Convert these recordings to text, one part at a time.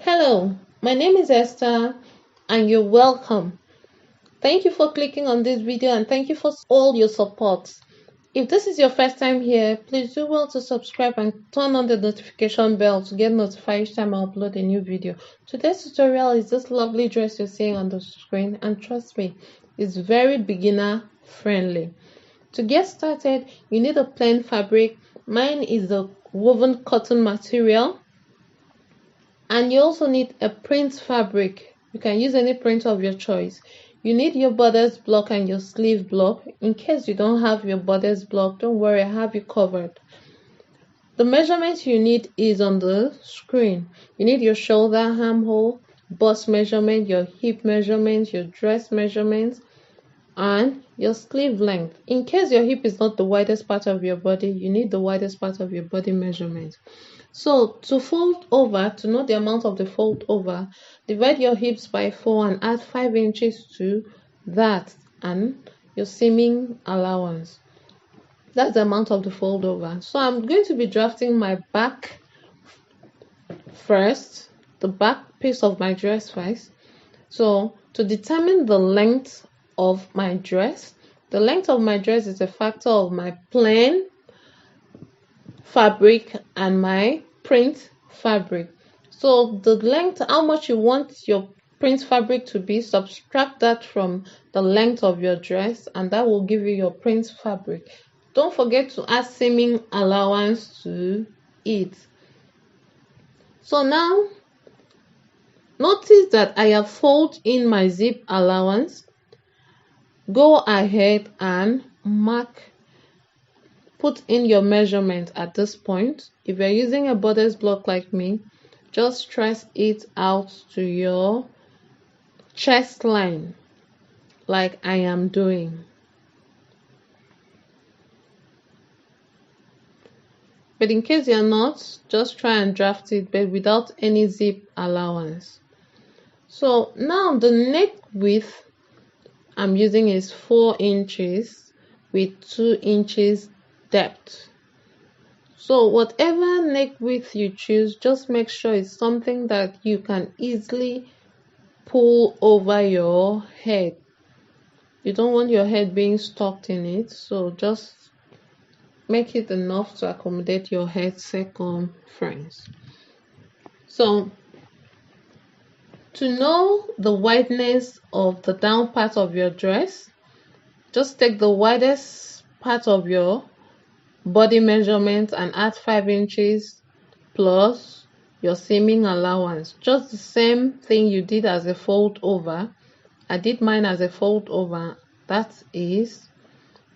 Hello, my name is Esther and you're welcome. Thank you for clicking on this video and thank you for all your support. If this is your first time here, please do well to subscribe and turn on the notification bell to get notified each time I upload a new video. Today's tutorial is this lovely dress you're seeing on the screen, and trust me, it's very beginner friendly. To get started, you need a plain fabric. Mine is the woven cotton material. And you also need a print fabric. You can use any print of your choice. You need your bodice block and your sleeve block. In case you don't have your bodice block, don't worry, I have you covered. The measurements you need is on the screen. You need your shoulder armhole, bust measurement, your hip measurement, your dress measurements, and your sleeve length. In case your hip is not the widest part of your body, you need the widest part of your body measurement. So to fold over, to know the amount of the fold over, divide your hips by 4 and add 5 inches to that and your seaming allowance. That's the amount of the fold over. So I'm going to be drafting my back first, the back piece of my dress first. So to determine the length of my dress, the length of my dress is a factor of my plain fabric and my print fabric. So the length, how much you want your print fabric to be, subtract that from the length of your dress and that will give you your print fabric. Don't forget to add seaming allowance to it. So now notice that I have folded in my zip allowance. Go ahead and put in your measurement at this point. If you're using a bodice block like me, just trace it out to your chest line like I am doing. But in case you're not, just try and draft it but without any zip allowance. So now the neck width I'm using is 4 inches with 2 inches depth. So whatever neck width you choose, just make sure it's something that you can easily pull over your head. You don't want your head being stuck in it, so just make it enough to accommodate your head circumference. So to know the wideness of the down part of your dress, just take the widest part of your body measurement and add 5 inches plus your seaming allowance. Just the same thing you did as a fold over. I did mine as a fold over. That is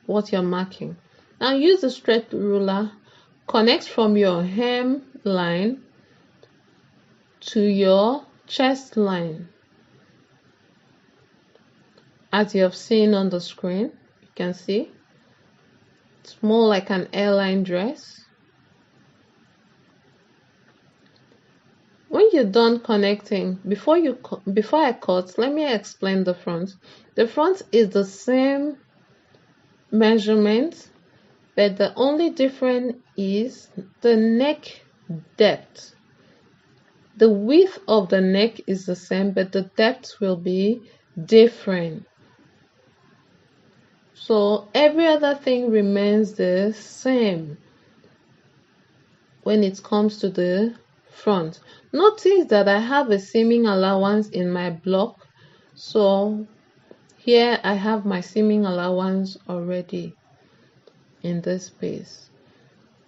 what you're marking. Now use the straight ruler, connect from your hem line to your chest line. As you have seen on the screen, you can see it's more like an airline dress. When you're done connecting, before I cut, let me explain the front. The front is the same measurement, but the only difference is the neck depth. The width of the neck is the same, but the depth will be different. So every other thing remains the same when it comes to the front. Notice that I have a seaming allowance in my block, so here I have my seaming allowance already in this space.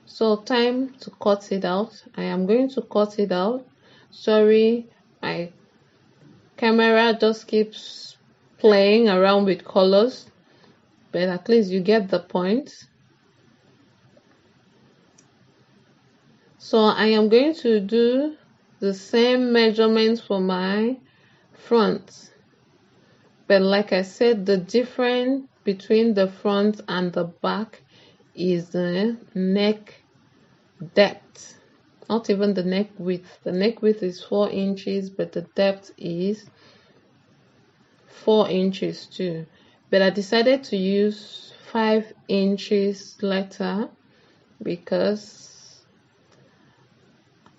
So time to cut it out. I am going to cut it out. Sorry, my camera just keeps playing around with colors, but at least you get the point. So I am going to do the same measurements for my front, but like I said, the difference between the front and the back is the neck depth, not even the neck width. The neck width is 4 inches, but the depth is 4 inches too. But I decided to use 5 inches later because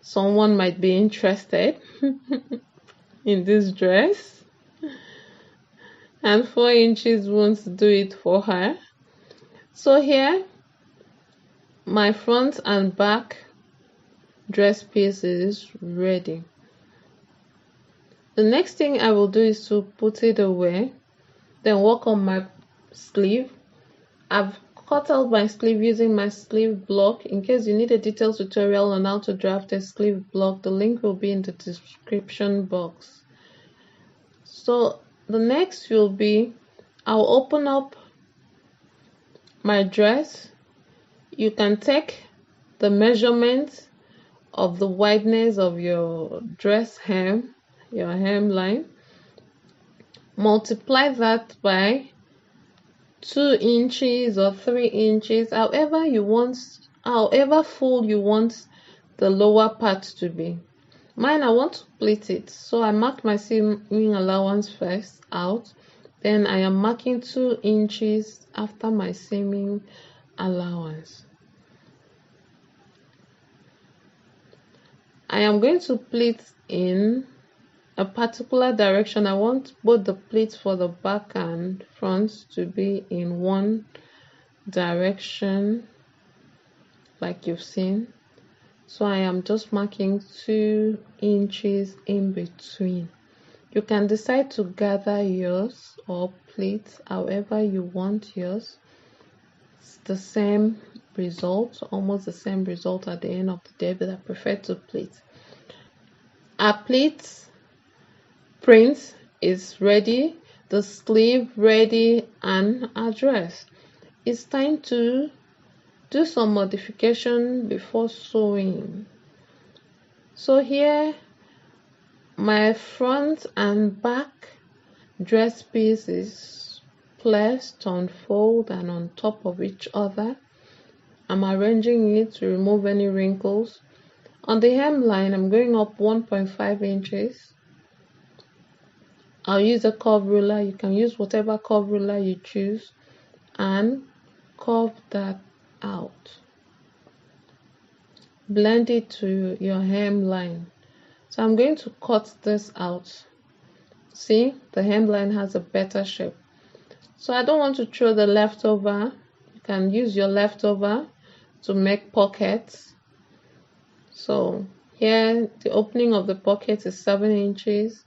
someone might be interested in this dress, and 4 inches won't do it for her. So here my front and back dress piece is ready. The next thing I will do is to put it away, then work on my sleeve. I've cut out my sleeve using my sleeve block. In case you need a detailed tutorial on how to draft a sleeve block, the link will be in the description box. So the next will be, I'll open up my dress. You can take the measurement of the wideness of your dress hem, your hemline, multiply that by 2 inches or 3 inches, however full you want the lower part to be. Mine, I want to pleat it, so I mark my seaming allowance first out, then I am marking 2 inches after my seaming allowance. I am going to pleat in a particular direction. I want both the pleats for the back and front to be in one direction, like you've seen. So I am just marking 2 inches in between. You can decide to gather yours or pleat however you want yours. It's the same result, almost the same result at the end of the day, but I prefer to pleat. Our pleat print is ready, the sleeve ready, and our dress. It's time to do some modification before sewing. So here my front and back dress piece is placed on fold and on top of each other. I'm arranging it to remove any wrinkles. On the hemline, I'm going up 1.5 inches. I'll use a curve ruler. You can use whatever curve ruler you choose and curve that out. Blend it to your hemline. So I'm going to cut this out. See, the hemline has a better shape. So I don't want to throw the leftover. You can use your leftover to make pockets. So here the opening of the pocket is 7 inches.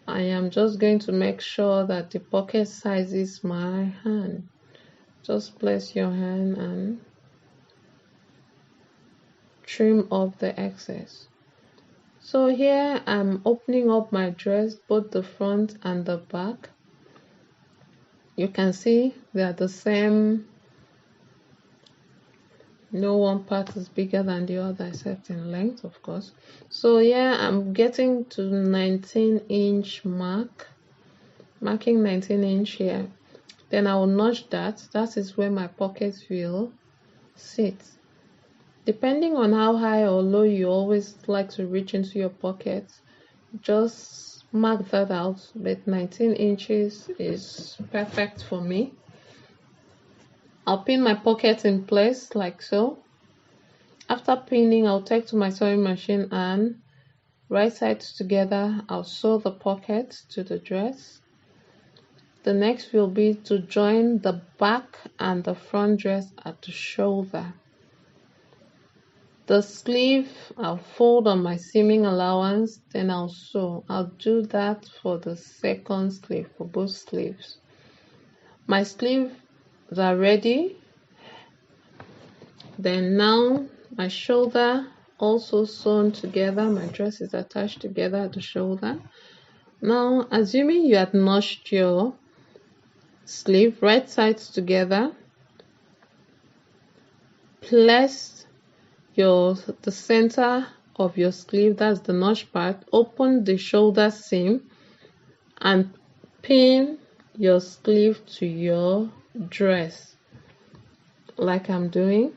I am just going to make sure that the pocket sizes my hand. Just place your hand and trim off the excess. So here I'm opening up my dress, both the front and the back. You can see they are the same. No one part is bigger than the other except in length, of course. So yeah, I'm getting to 19-inch mark, marking 19 inch here. Then I will notch that. That is where my pocket will sit. Depending on how high or low you always like to reach into your pocket, just mark that out. But 19 inches is perfect for me. I'll pin my pocket in place like so. After pinning, I'll take to my sewing machine and right sides together, I'll sew the pocket to the dress. The next will be to join the back and the front dress at the shoulder. The sleeve, I'll fold on my seaming allowance, then I'll sew. I'll do that for the second sleeve, for both sleeves. My sleeves are ready. Then now my shoulder also sewn together. My dress is attached together at the shoulder. Now, assuming you had notched your sleeve, right sides together, place the center of your sleeve, that's the notch part, open the shoulder seam and pin your sleeve to your dress like I'm doing.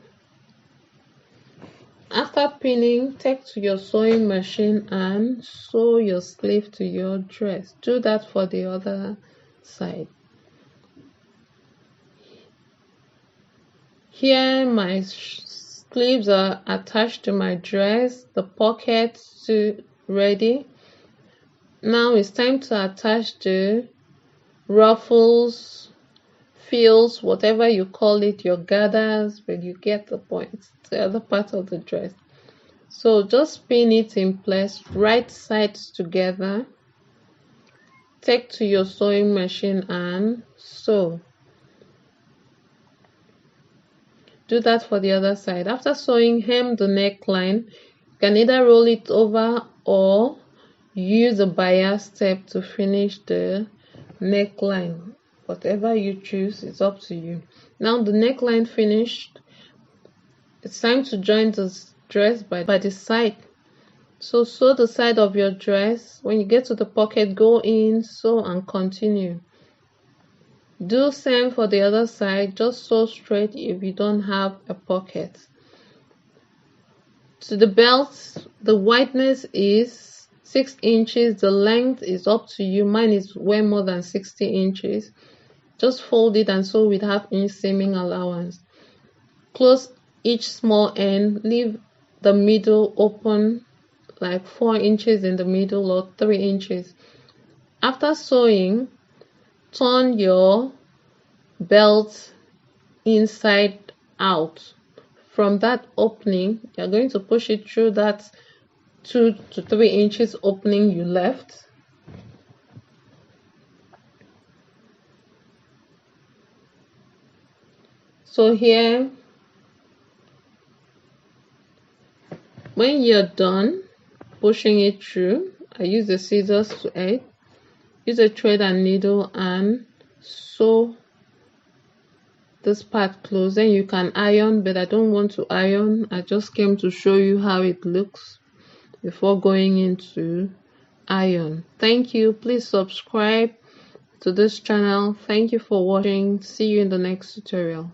After pinning, take to your sewing machine and sew your sleeve to your dress. Do that for the other side. Here my Sleeves are attached to my dress, the pockets too ready. Now it's time to attach the ruffles, frills, whatever you call it, your gathers, but you get the point, the other part of the dress. So just pin it in place, right sides together. Take to your sewing machine and sew. Do that for the other side. After sewing, hem the neckline. You can either roll it over or use a bias step to finish the neckline. Whatever you choose, it's up to you. Now the neckline finished, it's time to join this dress by the side. So sew the side of your dress. When you get to the pocket, go in, sew and continue. Do same for the other side, just sew straight if you don't have a pocket. To the belt, the wideness is 6 inches, the length is up to you. Mine is way more than 60 inches. Just fold it and sew with half-inch seaming allowance. Close each small end, leave the middle open, like 4 inches in the middle or 3 inches. After sewing, turn your belt inside out. From that opening, you're going to push it through that 2 to 3 inches opening you left. So here, when you're done pushing it through, I use the scissors to aid. Use a thread and needle and sew this part close. Then you can iron, but I don't want to iron. I just came to show you how it looks before going into iron. Thank you. Please subscribe to this channel. Thank you for watching. See you in the next tutorial.